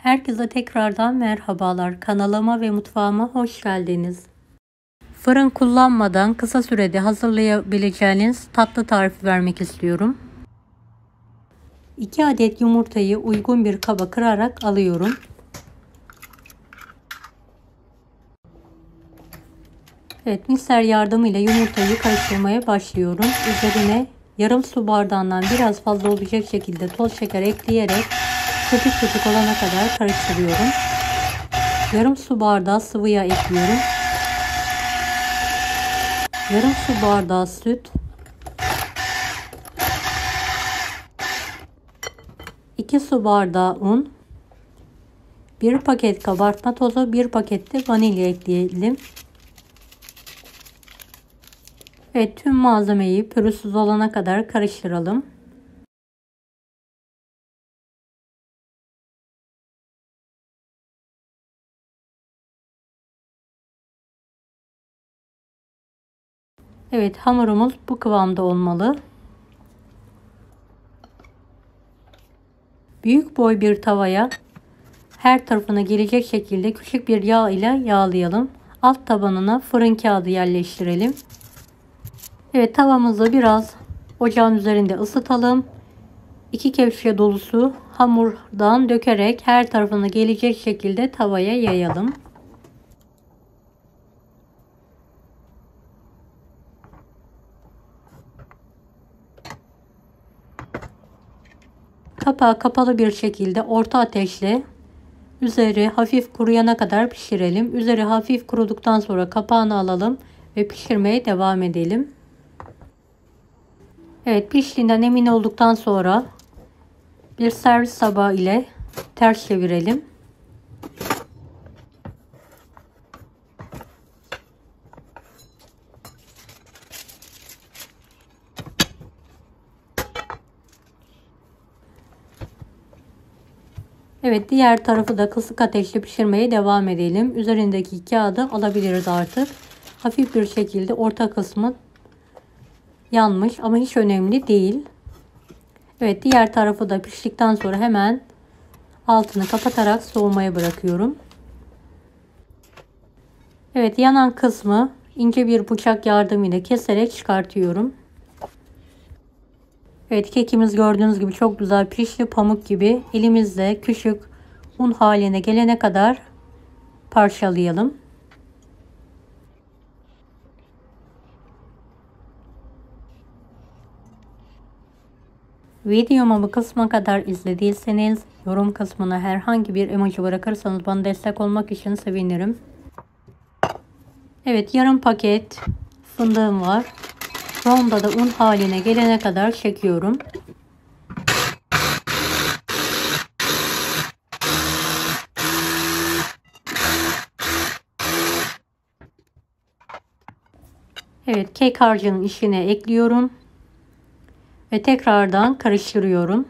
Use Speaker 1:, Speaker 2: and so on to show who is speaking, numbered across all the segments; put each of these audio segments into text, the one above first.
Speaker 1: Herkese tekrardan merhabalar. Kanalıma ve mutfağıma hoş geldiniz. Fırın kullanmadan kısa sürede hazırlayabileceğiniz tatlı tarifi vermek istiyorum. 2 adet yumurtayı uygun bir kaba kırarak alıyorum. Evet, mikser yardımıyla yumurtayı karıştırmaya başlıyorum. Üzerine yarım su bardağından biraz fazla olacak şekilde toz şeker ekleyerek köpük köpük olana kadar karıştırıyorum. Yarım su bardağı sıvı yağ ekliyorum. Yarım su bardağı süt. 2 su bardağı un. 1 paket kabartma tozu, 1 paket de vanilya ekleyelim. Evet, tüm malzemeyi pürüzsüz olana kadar karıştıralım. Evet, hamurumuz bu kıvamda olmalı. Büyük boy bir tavaya her tarafına gelecek şekilde küçük bir yağ ile yağlayalım. Alt tabanına fırın kağıdı yerleştirelim. Evet, tavamızı biraz ocağın üzerinde ısıtalım. 2 kepçe dolusu hamurdan dökerek her tarafına gelecek şekilde tavaya yayalım. Kapağı kapalı bir şekilde orta ateşle üzeri hafif kuruyana kadar pişirelim. Üzeri hafif kuruduktan sonra kapağını alalım ve pişirmeye devam edelim. Evet, piştiğinden emin olduktan sonra bir servis tabağı ile ters çevirelim. Evet, diğer tarafı da kısık ateşle pişirmeye devam edelim. Üzerindeki kağıdı alabiliriz artık. Hafif bir şekilde orta kısmı yanmış ama hiç önemli değil. Evet, diğer tarafı da piştikten sonra hemen altını kapatarak soğumaya bırakıyorum. Evet, yanan kısmı ince bir bıçak yardımıyla keserek çıkartıyorum. Evet, kekimiz gördüğünüz gibi çok güzel pişti, pamuk gibi. Elimizle küçük un haline gelene kadar parçalayalım. Videomu bu kısma kadar izlediyseniz yorum kısmına herhangi bir emoji bırakırsanız bana destek olmak için sevinirim. Evet, yarım paket fındığım var. Ronda da un haline gelene kadar çekiyorum. Evet, kek harcının içine ekliyorum ve tekrardan karıştırıyorum.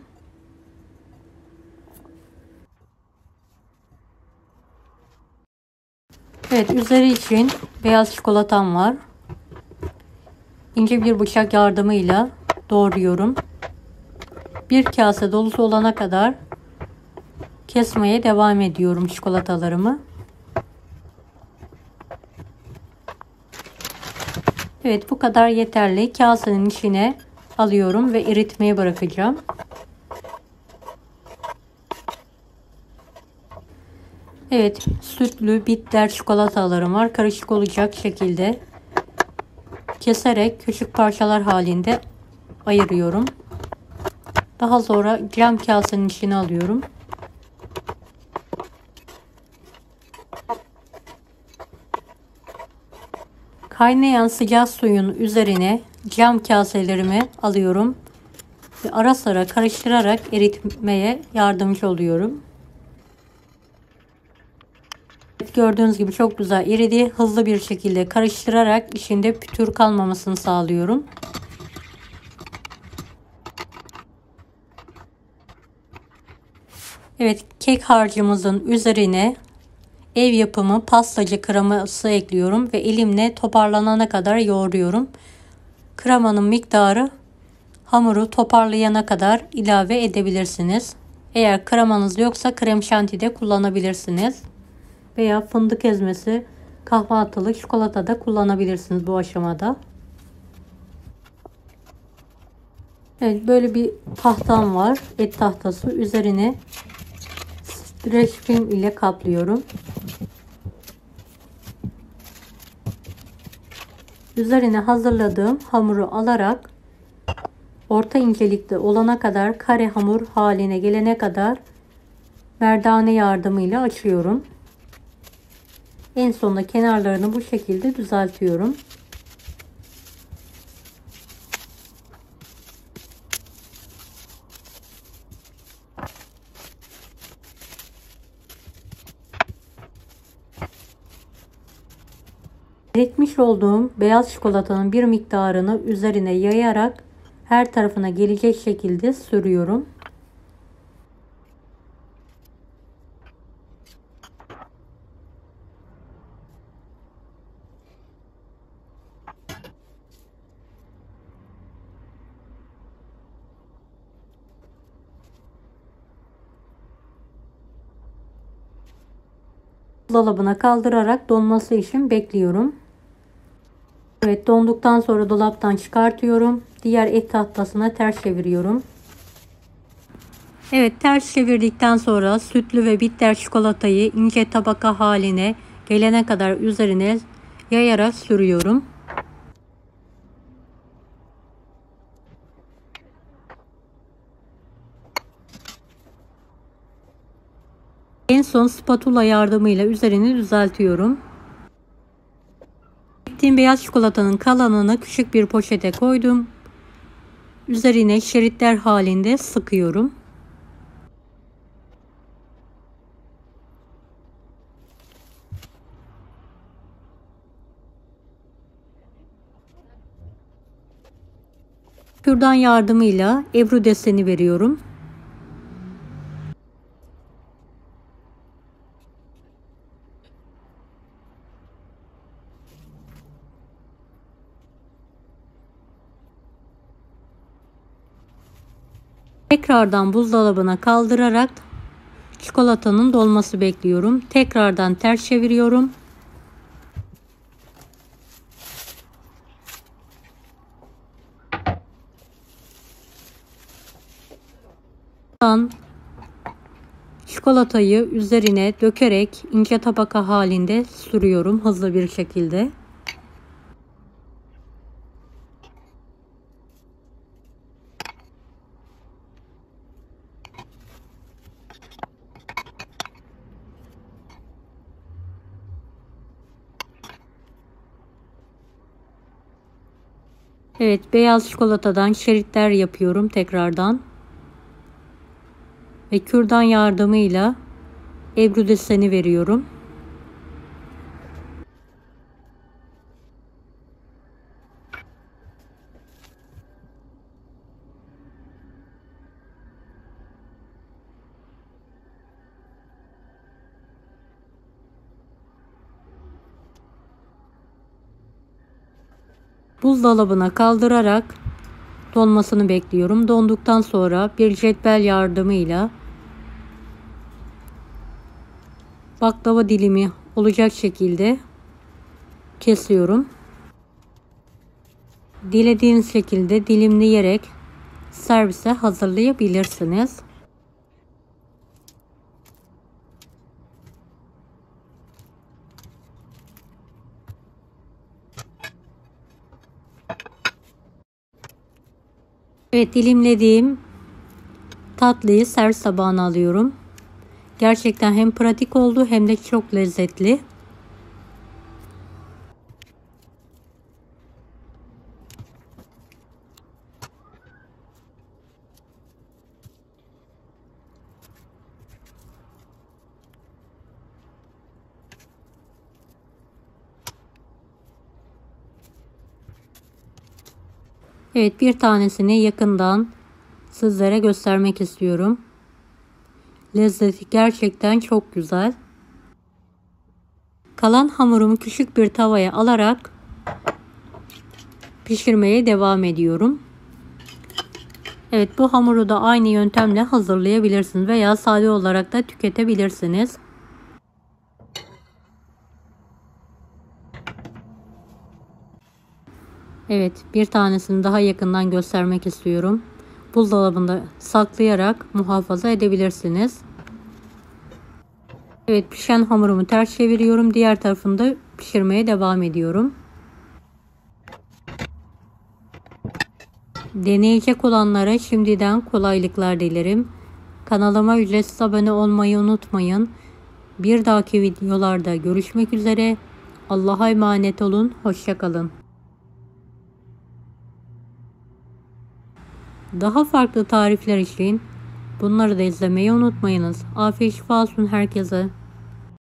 Speaker 1: Evet, üzeri için beyaz çikolatam var. İnce bir bıçak yardımıyla doğruyorum. Bir kase dolusu olana kadar kesmeye devam ediyorum çikolatalarımı. Evet, bu kadar yeterli. Kasenin içine alıyorum ve eritmeye bırakacağım. Evet, sütlü bitter çikolatalarım var. Karışık olacak şekilde keserek küçük parçalar halinde ayırıyorum. Daha sonra cam kasenin içine alıyorum. Kaynayan sıcak suyun üzerine cam kaselerimi alıyorum ve ara sıra karıştırarak eritmeye yardımcı oluyorum. Gördüğünüz gibi çok güzel eridi. Hızlı bir şekilde karıştırarak içinde pütür kalmamasını sağlıyorum. Evet, kek harcımızın üzerine ev yapımı pastacı kreması ekliyorum ve elimle toparlanana kadar yoğuruyorum. Kremanın miktarı hamuru toparlayana kadar ilave edebilirsiniz. Eğer kremanız yoksa krem şanti de kullanabilirsiniz. Veya fındık ezmesi, kahvaltılık çikolata da kullanabilirsiniz bu aşamada. Evet, böyle bir tahtam var. Et tahtası. Üzerine streç film ile kaplıyorum. Üzerine hazırladığım hamuru alarak orta incelikte olana kadar, kare hamur haline gelene kadar merdane yardımıyla açıyorum. En sonunda kenarlarını bu şekilde düzeltiyorum. Eritmiş olduğum beyaz çikolatanın bir miktarını üzerine yayarak her tarafına gelecek şekilde sürüyorum. Dolabına kaldırarak donması için bekliyorum. Evet, donduktan sonra dolaptan çıkartıyorum. Diğer et tahtasına ters çeviriyorum. Evet, ters çevirdikten sonra sütlü ve bitter çikolatayı ince tabaka haline gelene kadar üzerine yayarak sürüyorum. En son spatula yardımıyla üzerini düzeltiyorum. Çektiğim beyaz çikolatanın kalanını küçük bir poşete koydum. Üzerine şeritler halinde sıkıyorum. Kürdan yardımıyla Ebru deseni veriyorum. Tekrardan buzdolabına kaldırarak çikolatanın dolması bekliyorum. Tekrardan ters çeviriyorum. Çikolatayı üzerine dökerek ince tabaka halinde sürüyorum hızlı bir şekilde. Evet, beyaz çikolatadan şeritler yapıyorum tekrardan. Ve kürdan yardımıyla Ebru deseni veriyorum. Buzdolabına kaldırarak donmasını bekliyorum. Donduktan sonra bir cetvel yardımıyla baklava dilimi olacak şekilde kesiyorum. Dilediğiniz şekilde dilimleyerek servise hazırlayabilirsiniz. Evet, dilimlediğim tatlıyı servis tabağına alıyorum. Gerçekten hem pratik oldu hem de çok lezzetli. Evet, bir tanesini yakından sizlere göstermek istiyorum. Lezzeti gerçekten çok güzel. Kalan hamurumu küçük bir tavaya alarak pişirmeye devam ediyorum. Evet, bu hamuru da aynı yöntemle hazırlayabilirsiniz veya sade olarak da tüketebilirsiniz. Evet, bir tanesini daha yakından göstermek istiyorum. Buzdolabında saklayarak muhafaza edebilirsiniz. Evet, pişen hamurumu ters çeviriyorum. Diğer tarafını da pişirmeye devam ediyorum. Deneyecek olanlara şimdiden kolaylıklar dilerim. Kanalıma ücretsiz abone olmayı unutmayın. Bir dahaki videolarda görüşmek üzere. Allah'a emanet olun. Hoşça kalın. Daha farklı tarifler için bunları da izlemeyi unutmayınız. Afiyet şifa olsun herkese.